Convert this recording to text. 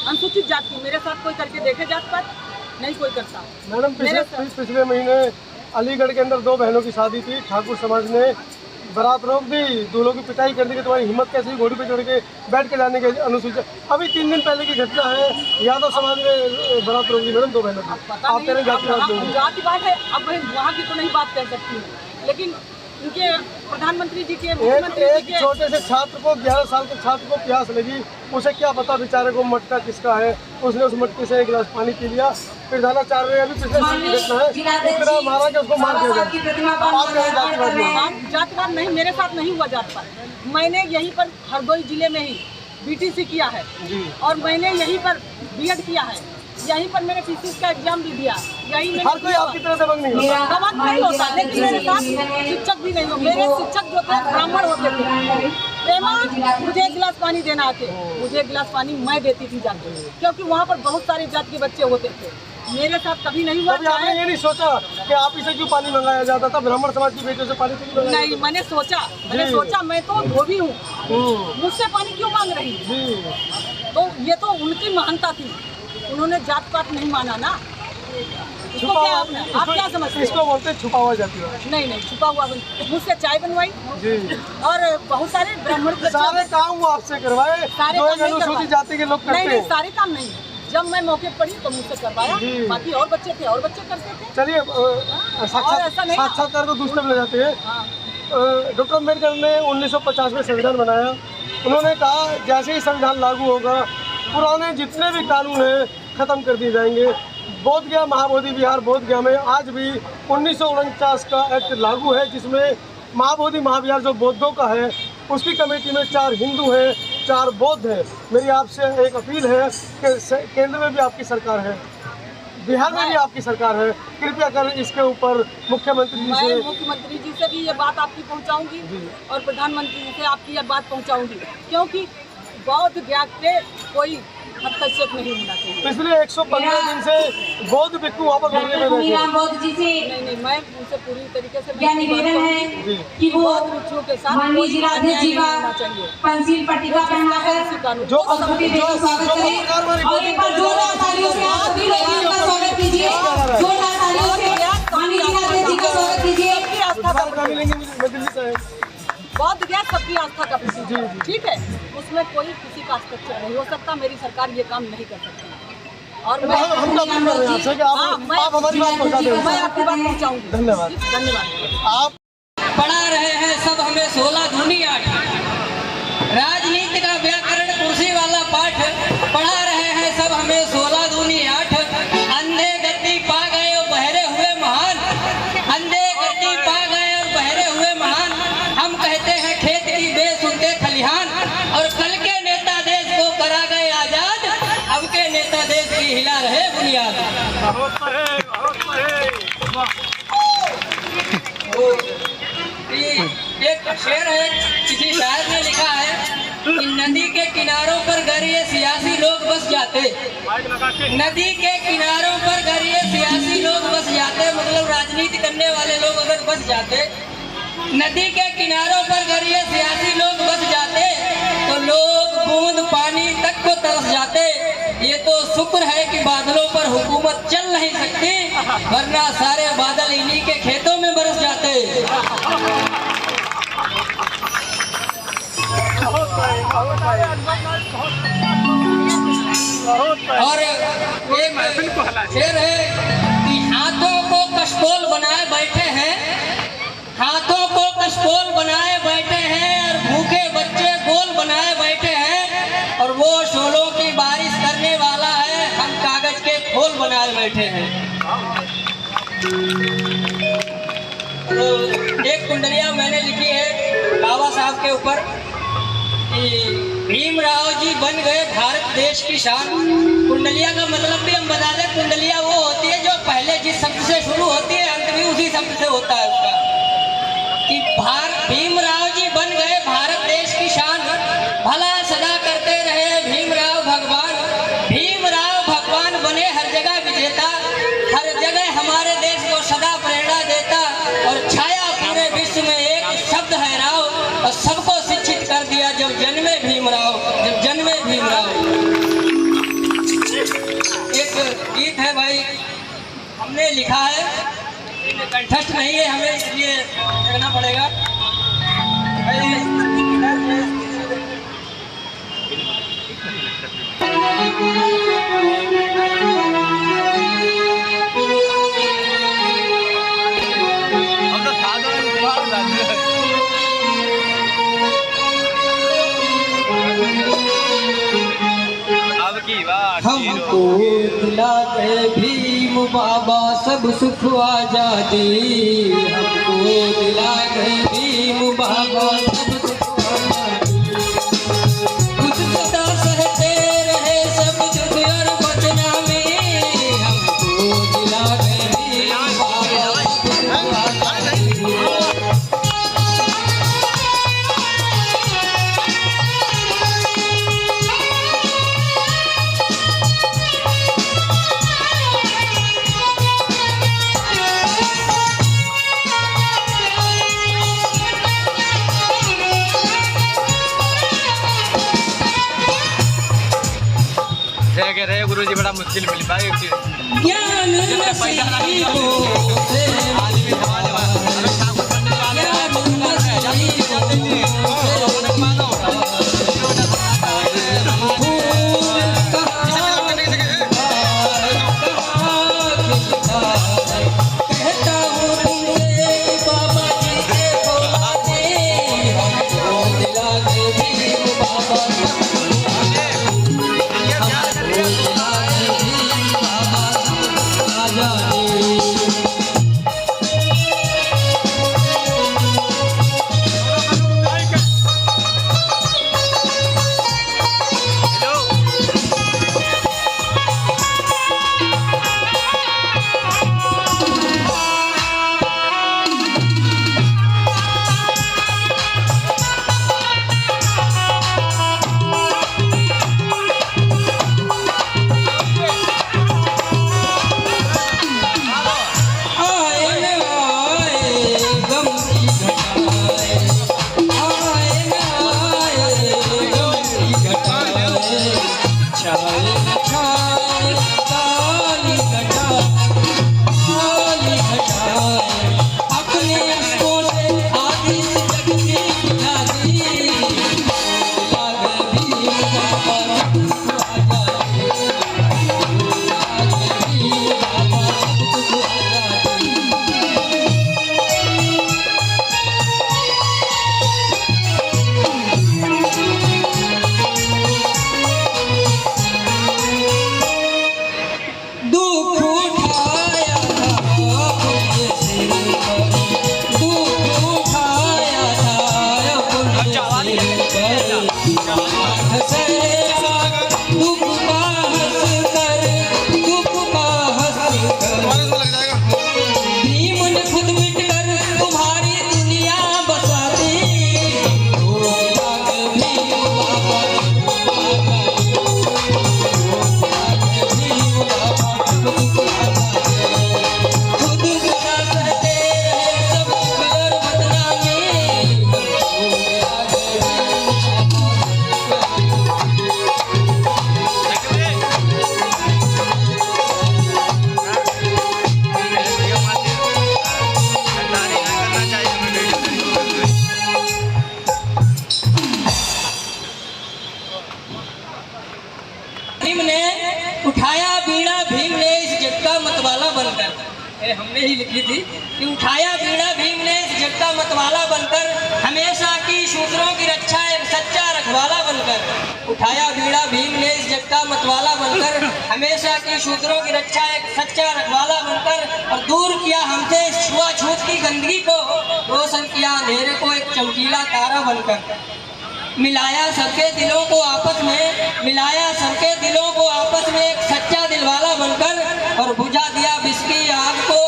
अनुसूचित जाति की। मेरे साथ कोई करके देखे जात पात? नहीं कोई करता। मैडम पिछले महीने अलीगढ़ के अंदर 2 बहनों की शादी थी, ठाकुर समाज ने बारात रोक दी, दूल्हों की पिटाई कर दी कि तुम्हारी हिम्मत कैसी घोड़ी पे चढ़ के बैठ के जाने के अनुसूचित। अभी 3 दिन पहले की घटना है, यादव समाज ने बारात रोक दी मैडम 2 बहनों की। आप कह रहे हैं जातिवाद है। अब वहाँ की तो नहीं बात कर सकती हूँ, लेकिन उनके प्रधानमंत्री जी के, मुख्यमंत्री जी के छोटे से छात्र को 11 साल के छात्र को प्यास लगी, उसे क्या पता बेचारे को मटका किसका है, उसने उस मटके से 1 गिलास पानी पी लिया, फिर जाना चाह रहे हैं। अभी पिछले साल की घटना है, इतना मारा कि उसको मार दिया जाए। जातिवाद नहीं, मेरे साथ नहीं हुआ जातिवाद। मैंने यहीं पर हरदोई जिले में ही BTC किया है और मैंने यहीं पर B.Ed किया है, यहीं पर मैंने PCS का एग्जाम भी दिया। यही हर कोई आपकी तरह दबंग नहीं होता, दबंग नहीं होता, लेकिन मेरे साथ शिक्षक भी नहीं हो। मेरे शिक्षक जो थे ब्राह्मण होते थे। प्रेमा मुझे 1 गिलास पानी देना आते, मुझे 1 गिलास पानी मैं देती थी जाके, क्योंकि वहाँ पर बहुत सारे जाति के बच्चे होते थे। मेरे साथ कभी नहीं हुआ। आपने ये नहीं सोचा कि आप इसे क्यों पानी मंगाया जाता था, ब्राह्मण समाज की बेटियों से पानी क्यों मंगाया? नहीं, मैंने सोचा मैं तो धोबी हूँ, मुझसे पानी क्यों मांग रही है? तो ये तो उनकी महानता थी, उन्होंने जात पात नहीं माना ना। इसको क्या आप क्या समझते हैं? इसको बोलते हैं छुपा हुआ जाति है। नहीं, छुपा हुआ। मुझसे चाय बनवाई जी, और बहुत सारे ब्राह्मण सारे काम वो आपसे करवाए, सारे काम अनुसूचित जाति के लोग करते हैं। नहीं, सारे काम नहीं। जब मैं मौके पड़ी तो मुझसे करवाया, बाकी और बच्चे थे और बच्चे करते थे। चलिए साक्षात्कार को दूसरे में ले जाते हैं। डॉक्टर अम्बेडकर ने 1950 में संविधान बनाया। उन्होंने कहा जैसे ही संविधान लागू होगा पुराने जितने भी कानून हैं खत्म कर दिए जाएंगे। बोध गया महाबोधि विहार बोध गया में आज भी 1949 का एक्ट लागू है, जिसमें महाबोधि महाविहार जो बौद्धों का है उसकी कमेटी में 4 हिंदू हैं, 4 बौद्ध हैं। मेरी आपसे एक अपील है कि केंद्र में भी आपकी सरकार है, बिहार में भी आपकी सरकार है, कृपया कर इसके ऊपर मुख्यमंत्री जी से भी ये बात आपकी पहुंचाऊंगी और प्रधानमंत्री जी से आपकी ये बात पहुंचाऊंगी, क्योंकि बौद्ध ज्ञान पे कोई हस्तक्षेप नहीं होना चाहिए। पिछले 115 दिन से बौद्ध भिक्षु वहाँ पर घूमने में बैठे हैं। बौद्ध जी से नहीं, मैं उनसे पूरी तरीके से क्या निवेदन है कि वो बौद्ध भिक्षुओं के साथ माननीय जिलाध्यक्ष जी का पंसील पट्टिका पहनाकर जो स्वागत करें और एक बार जोरदार तालियों से आप सभी लोग उनका स्वागत कीजिए। जोरदार तालियों से माननीय जिलाध्यक्ष जी का स्वागत कीजिए। बौद्ध ज्ञान सबकी आस्था का प्रतीक है, ठीक है, उसमें कोई किसी का हस्तक्षेप नहीं हो सकता। मेरी सरकार ये काम नहीं कर सकती और मैं आप हमारी बात पहुँचा दें। मैं आपकी बात पहुँचाऊंगी। धन्यवाद। आप पढ़ा रहे हैं सब हमें 16 दूनी 8, राजनीति का व्याकरण कुर्सी वाला पाठ पढ़ा रहे हैं सब हमें 16 दूनी 8। अंधे गति पा गए और बहरे हुए महान, अंधे गति पा गए और बहरे हुए महान। हम कहते हैं खेत की बेच उनके खलिहान, और कल के नेता देश को करा गए आजाद, अब के नेता देश की हिला रहे बुनियाद। एक शेर है, किसी शायर ने लिखा है कि नदी के किनारों पर घर ये सियासी लोग बस जाते, नदी के किनारों पर घर ये सियासी लोग बस जाते, मतलब राजनीति करने वाले लोग अगर बस जाते, नदी के किनारों पर घर ये सियासी लोग बस जाते, तो लोग बूंद पानी तक को तरस जाते। ये तो शुक्र है कि बादलों पर हुकूमत चल नहीं सकती, वरना सारे बादल इन्हीं के खेतों में बरस जाते। और एक शेर है कि हाथों को कशपोल बनाए बैठे हैं, हाथों को कशपोल बनाए बैठे हैं, और भूखे बच्चे गोल बनाए बैठे हैं, और वो शोलों की बारिश करने वाला है, हम कागज के खोल बनाए बैठे हैं। तो एक कुंडलिया मैंने लिखी है बाबा साहब के ऊपर कि भीमराव जी बन गए भारत देश की शान। कुंडलिया का मतलब भी हम बता दें, कुंडलिया वो होती है जो पहले जिस शब्द से शुरू होती है अंत भी उसी शब्द से होता है उसका, कि भीमराव जी बन गए भारत देश की शान, भला सदा करते रहे भीमराव भगवान, भीमराव भगवान बने हर जगह विजेता, हर जगह हमारे देश को सदा प्रेरणा देता, और छाया पूरे विश्व में एक शब्द है राव, और सबको शिक्षित कर दिया जब जन्मे भीमराव, जब जन्मे भीमराव। हमने लिखा है, कंठस्थ नहीं है हमें, इसलिए करना पड़ेगा। हमको दिला गए भीम बाबा सब सुख आजादी, हमको दिला गए भीम बाबा सब सुख आजादी, कुछ सदा सहते रहे सब युद्ध और बदनामी, हमको दिला गए भीम बाबा सब सुख आजादी। रहे गुरु जी बड़ा मुश्किल मिल पाए ज्ञान हमने ही लिखी थी कि उठाया बीड़ा भीम ने इस जग का मतवाला बनकर, हमेशा की शूद्रों की रक्षा एक सच्चा रखवाला बनकर। उठाया बीड़ा भीम ने इस जग का मतवाला बनकर, हमेशा की शूद्रों की रक्षा एक सच्चा रखवाला बनकर, और दूर किया हमसे छुआछूत की गंदगी को, रोशन किया अंधेरे को एक चमकीला तारा बनकर। मिलाया सबके दिलों को आपस में, मिलाया सबके दिलों को आपस में एक सच्चा दिलवाला बनकर, और बुझा दिया विष की आग को